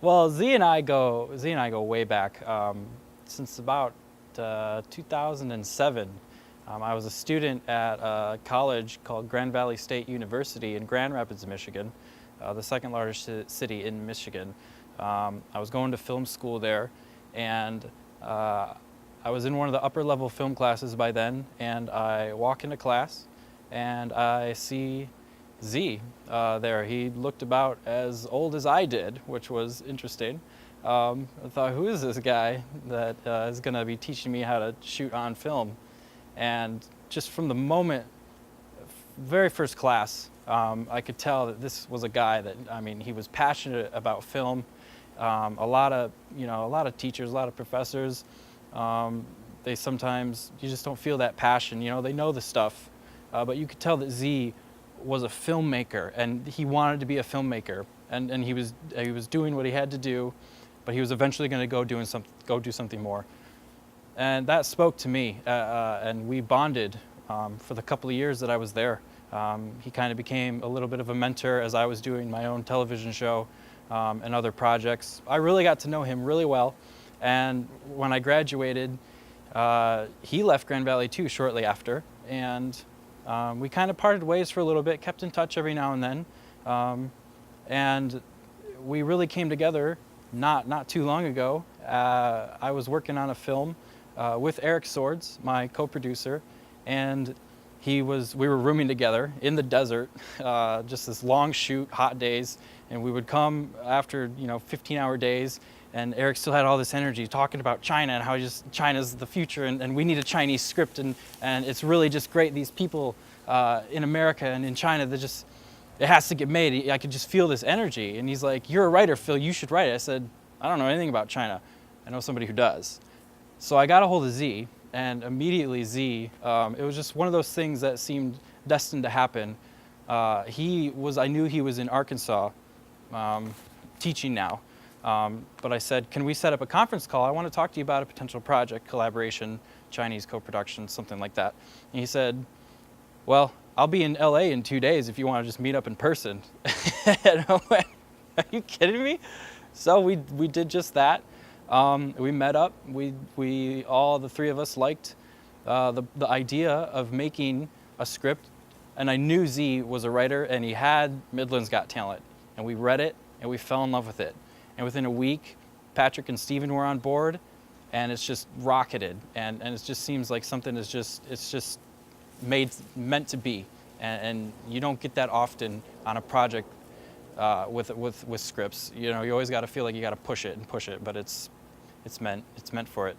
Well, Z and I go way back, since about 2007. I was a student at a college called Grand Valley State University in Grand Rapids, Michigan, the second largest city in Michigan. I was going to film school there, and I was in one of the upper level film classes by then, and I walk into class and I see Z there. He looked about as old as I did, which was interesting. I thought, who is this guy that is going to be teaching me how to shoot on film? And just from the moment, very first class, I could tell that this was a guy that, I mean, he was passionate about film. A lot of teachers, a lot of professors, they sometimes, you just don't feel that passion. They know the stuff, but you could tell that Z was a filmmaker, and he wanted to be a filmmaker, and he was doing what he had to do, but he was eventually going to go do something more. And that spoke to me, and we bonded for the couple of years that I was there. He kind of became a little bit of a mentor as I was doing my own television show and other projects. I really got to know him really well, and when I graduated, he left Grand Valley too shortly after, and we kind of parted ways for a little bit, kept in touch every now and then, and we really came together not too long ago. I was working on a film with Erik Sords, my co-producer, and we were rooming together in the desert, just this long shoot, hot days, and we would come after 15-hour days, and Erik still had all this energy talking about China and how China's the future, and we need a Chinese script, and it's really just great. These people in America and in China, it has to get made. I could just feel this energy. And he's like, "You're a writer, Phil, you should write it." I said, "I don't know anything about China. I know somebody who does." So I got a hold of Z, and immediately Z, it was just one of those things that seemed destined to happen. I knew he was in Arkansas, teaching now. But I said, "Can we set up a conference call? I want to talk to you about a potential project, collaboration, Chinese co-production, something like that." And he said, "Well, I'll be in LA in 2 days if you want to just meet up in person." And I went, "Are you kidding me?" So we did just that. We met up. We all, the three of us, liked the idea of making a script, and I knew Z was a writer, and he had Midland's Got Talent, and we read it, and we fell in love with it. And within a week, Patrick and Steven were on board, and it's just rocketed, and it just seems like something is just meant to be, and you don't get that often on a project with scripts. You always got to feel like you got to push it, but it's meant for it.